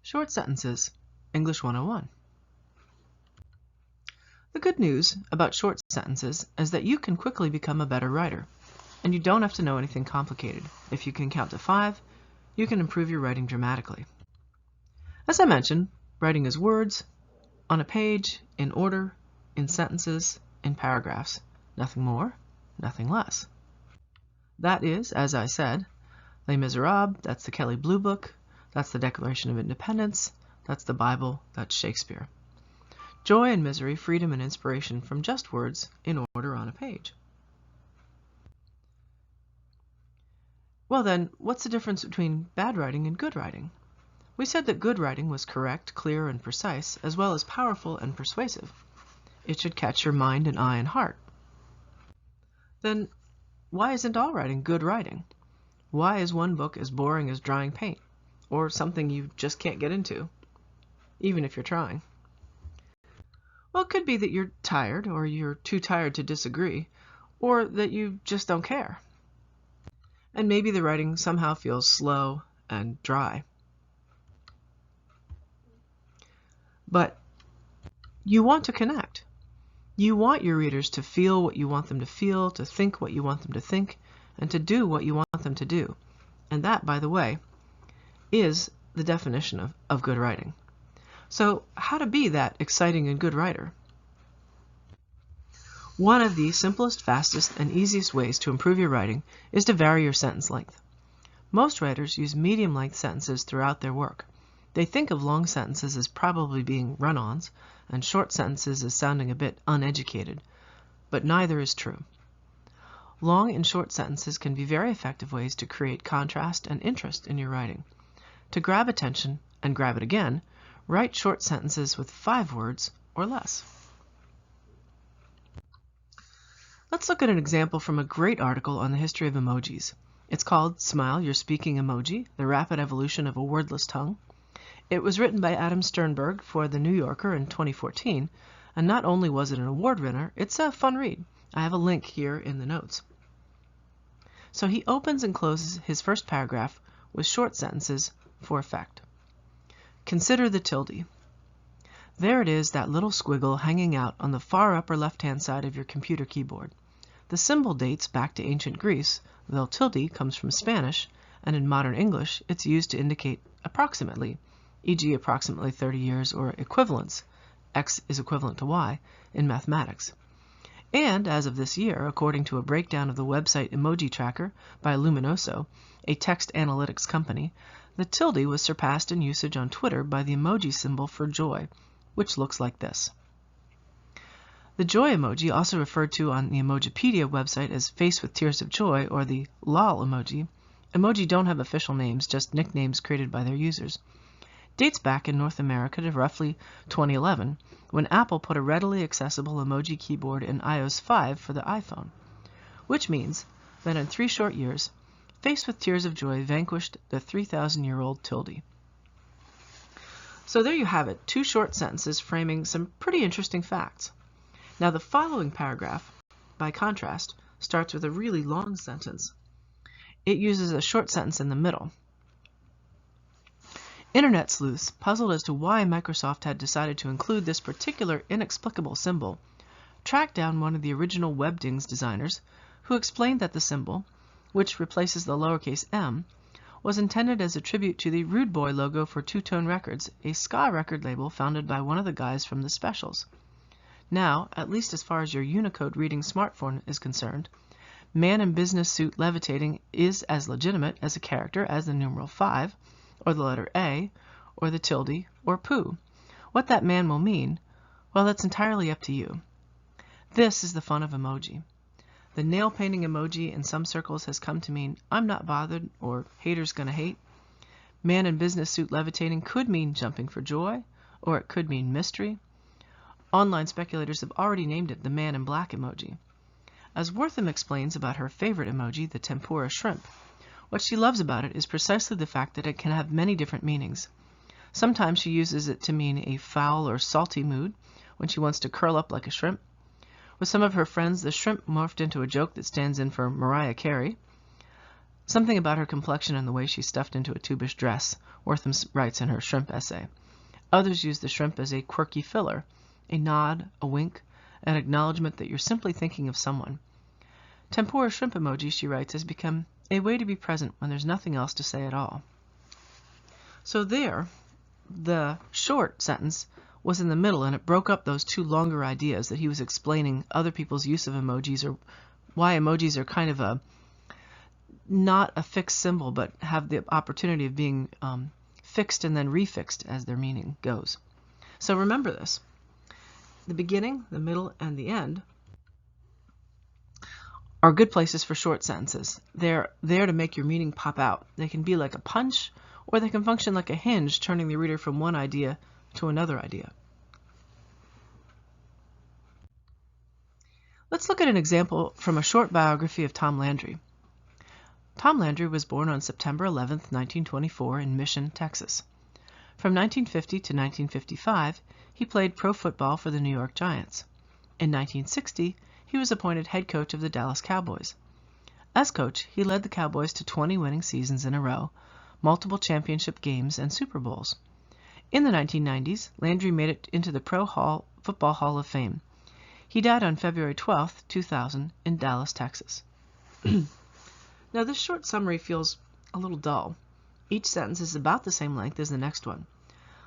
Short sentences, English 101. The good news about short sentences is that you can quickly become a better writer, and you don't have to know anything complicated. If you can count to 5, you can improve your writing dramatically. As I mentioned, writing is words, on a page, in order, in sentences, in paragraphs. Nothing more, nothing less. That is, as I said, Les Miserables, that's the Kelley Blue Book, that's the Declaration of Independence, that's the Bible, that's Shakespeare. Joy and misery, freedom and inspiration from just words in order on a page. Well then, what's the difference between bad writing and good writing? We said that good writing was correct, clear, and precise, as well as powerful and persuasive. It should catch your mind and eye and heart. Then, why isn't all writing good writing? Why is one book as boring as drying paint, or something you just can't get into, even if you're trying? Well, it could be that you're tired, or you're too tired to disagree, or that you just don't care. And maybe the writing somehow feels slow and dry. But you want to connect. You want your readers to feel what you want them to feel, to think what you want them to think, and to do what you want them to do. And that, by the way, is the definition of good writing. So how to be that exciting and good writer? One of the simplest, fastest, and easiest ways to improve your writing is to vary your sentence length. Most writers use medium-length sentences throughout their work. They think of long sentences as probably being run-ons, and short sentences as sounding a bit uneducated, but neither is true. Long and short sentences can be very effective ways to create contrast and interest in your writing. To grab attention and grab it again, write short sentences with 5 words or less. Let's look at an example from a great article on the history of emojis. It's called Smile, Your Speaking Emoji, The Rapid Evolution of a Wordless Tongue. It was written by Adam Sternberg for The New Yorker in 2014, and not only was it an award winner, it's a fun read. I have a link here in the notes. So he opens and closes his first paragraph with short sentences for effect. Consider the tilde. There it is, that little squiggle hanging out on the far upper left-hand side of your computer keyboard. The symbol dates back to ancient Greece, though tilde comes from Spanish, and in modern English it's used to indicate approximately, e.g. approximately 30 years, or equivalence, x is equivalent to y, in mathematics. And as of this year, according to a breakdown of the website Emoji Tracker by Luminoso, a text analytics company, the tilde was surpassed in usage on Twitter by the emoji symbol for joy, which looks like this. The joy emoji, also referred to on the Emojipedia website as face with tears of joy, or the lol emoji, don't have official names, just nicknames created by their users, dates back in North America to roughly 2011, when Apple put a readily accessible emoji keyboard in iOS 5 for the iPhone, which means that in 3 short years, face with tears of joy vanquished the 3,000-year-old tilde. So there you have it, 2 short sentences framing some pretty interesting facts. Now the following paragraph, by contrast, starts with a really long sentence. It uses a short sentence in the middle. Internet sleuths, puzzled as to why Microsoft had decided to include this particular inexplicable symbol, tracked down one of the original WebDings designers, who explained that the symbol, which replaces the lowercase m, was intended as a tribute to the Rude Boy logo for Two Tone Records, a ska record label founded by one of the guys from the Specials. Now, at least as far as your Unicode reading smartphone is concerned, man in business suit levitating is as legitimate as a character as the numeral 5, or the letter A, or the tilde, or poo. What that man will mean, well, that's entirely up to you. This is the fun of emoji. The nail painting emoji in some circles has come to mean I'm not bothered, or haters gonna hate. Man in business suit levitating could mean jumping for joy, or it could mean mystery. Online speculators have already named it the man in black emoji. As Wortham explains about her favorite emoji, the tempura shrimp, what she loves about it is precisely the fact that it can have many different meanings. Sometimes she uses it to mean a foul or salty mood, when she wants to curl up like a shrimp. With some of her friends, the shrimp morphed into a joke that stands in for Mariah Carey. Something about her complexion and the way she's stuffed into a tubish dress, Wortham writes in her shrimp essay. Others use the shrimp as a quirky filler, a nod, a wink, an acknowledgement that you're simply thinking of someone. Tempura shrimp emoji, she writes, has become a way to be present when there's nothing else to say at all. So there, the short sentence was in the middle, and it broke up those two longer ideas that he was explaining other people's use of emojis, or why emojis are kind of not a fixed symbol, but have the opportunity of being fixed and then refixed as their meaning goes. So remember this. The beginning, the middle, and the end are good places for short sentences. They're there to make your meaning pop out. They can be like a punch, or they can function like a hinge, turning the reader from one idea to another idea. Let's look at an example from a short biography of Tom Landry. Tom Landry was born on September 11, 1924 in Mission, Texas. From 1950 to 1955, he played pro football for the New York Giants. In 1960, he was appointed head coach of the Dallas Cowboys. As coach, he led the Cowboys to 20 winning seasons in a row, multiple championship games, and Super Bowls. In the 1990s, Landry made it into the Pro Football Hall of Fame. He died on February 12, 2000, in Dallas, Texas. Now, this short summary feels a little dull. Each sentence is about the same length as the next one.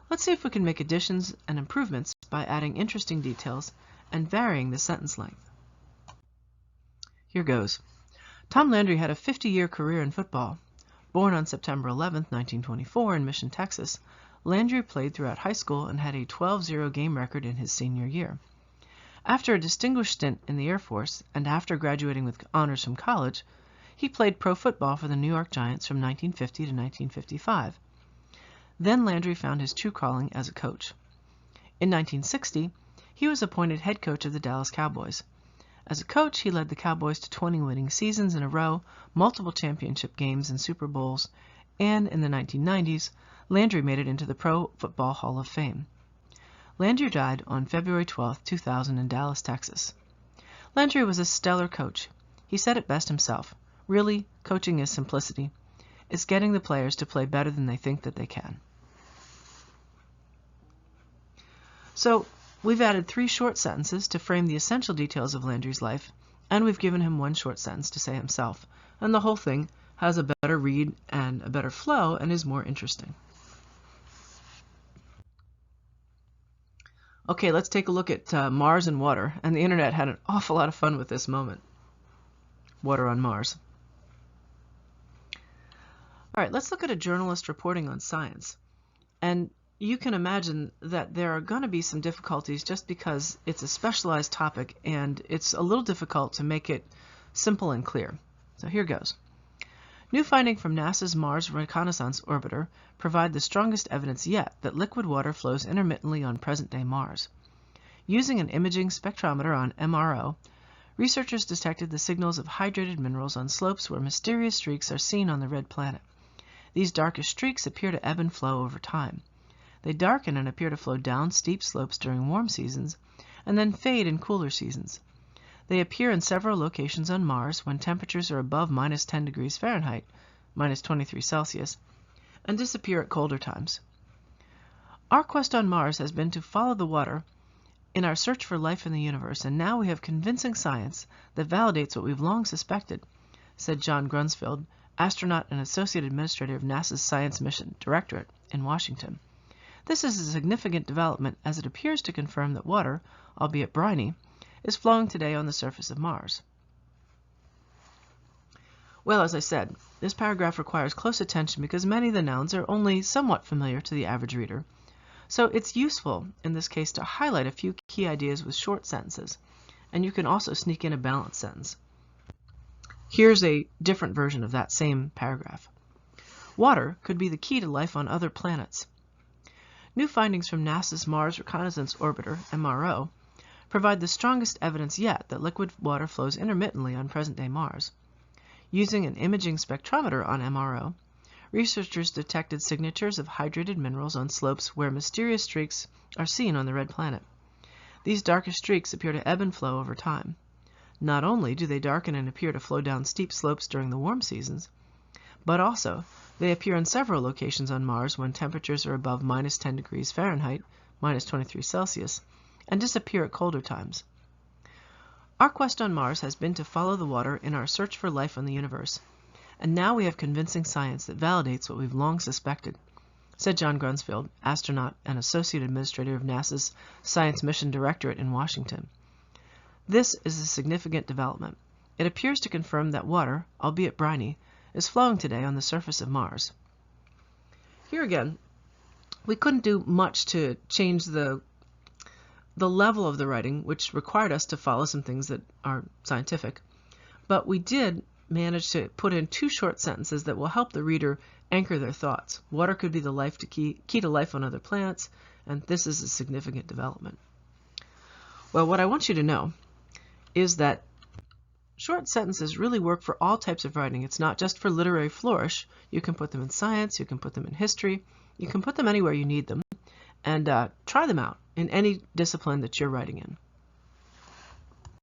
Let's see if we can make additions and improvements by adding interesting details and varying the sentence length. Here goes. Tom Landry had a 50-year career in football. Born on September 11, 1924 in Mission, Texas, Landry played throughout high school and had a 12-0 game record in his senior year. After a distinguished stint in the Air Force and after graduating with honors from college, he played pro football for the New York Giants from 1950 to 1955. Then Landry found his true calling as a coach. In 1960, he was appointed head coach of the Dallas Cowboys. As a coach, he led the Cowboys to 20 winning seasons in a row, multiple championship games and Super Bowls, and in the 1990s, Landry made it into the Pro Football Hall of Fame. Landry died on February 12, 2000 in Dallas, Texas. Landry was a stellar coach. He said it best himself. Really, coaching is simplicity. It's getting the players to play better than they think that they can. So, we've added 3 short sentences to frame the essential details of Landry's life, and we've given him 1 short sentence to say himself, and the whole thing has a better read and a better flow and is more interesting. Okay, let's take a look at Mars and water, and the internet had an awful lot of fun with this moment. Water on Mars. All right, let's look at a journalist reporting on science. And you can imagine that there are going to be some difficulties just because it's a specialized topic and it's a little difficult to make it simple and clear. So here goes. New finding from NASA's Mars Reconnaissance Orbiter provide the strongest evidence yet that liquid water flows intermittently on present-day Mars. Using an imaging spectrometer on MRO, researchers detected the signals of hydrated minerals on slopes where mysterious streaks are seen on the red planet. These darkest streaks appear to ebb and flow over time. They darken and appear to flow down steep slopes during warm seasons, and then fade in cooler seasons. They appear in several locations on Mars when temperatures are above minus 10 degrees Fahrenheit, minus 23 Celsius, and disappear at colder times. Our quest on Mars has been to follow the water in our search for life in the universe, and now we have convincing science that validates what we've long suspected, said John Grunsfeld, astronaut and associate administrator of NASA's Science Mission Directorate in Washington. This is a significant development as it appears to confirm that water, albeit briny, is flowing today on the surface of Mars. Well, as I said, this paragraph requires close attention because many of the nouns are only somewhat familiar to the average reader. So it's useful in this case to highlight a few key ideas with short sentences, and you can also sneak in a balanced sentence. Here's a different version of that same paragraph. Water could be the key to life on other planets. New findings from NASA's Mars Reconnaissance Orbiter, MRO, provide the strongest evidence yet that liquid water flows intermittently on present-day Mars. Using an imaging spectrometer on MRO, researchers detected signatures of hydrated minerals on slopes where mysterious streaks are seen on the red planet. These darkest streaks appear to ebb and flow over time. Not only do they darken and appear to flow down steep slopes during the warm seasons, but also they appear in several locations on Mars when temperatures are above -10 degrees Fahrenheit, -23 Celsius, and disappear at colder times. Our quest on Mars has been to follow the water in our search for life in the universe, and now we have convincing science that validates what we've long suspected, said John Grunsfeld, astronaut and Associate Administrator of NASA's Science Mission Directorate in Washington. This is a significant development. It appears to confirm that water, albeit briny, is flowing today on the surface of Mars. Here again, we couldn't do much to change the level of the writing, which required us to follow some things that are scientific, but we did manage to put in 2 short sentences that will help the reader anchor their thoughts. Water could be the key to life on other planets, and this is a significant development. Well, what I want you to know is that short sentences really work for all types of writing. It's not just for literary flourish. You can put them in science, you can put them in history, you can put them anywhere you need them, and try them out in any discipline that you're writing in.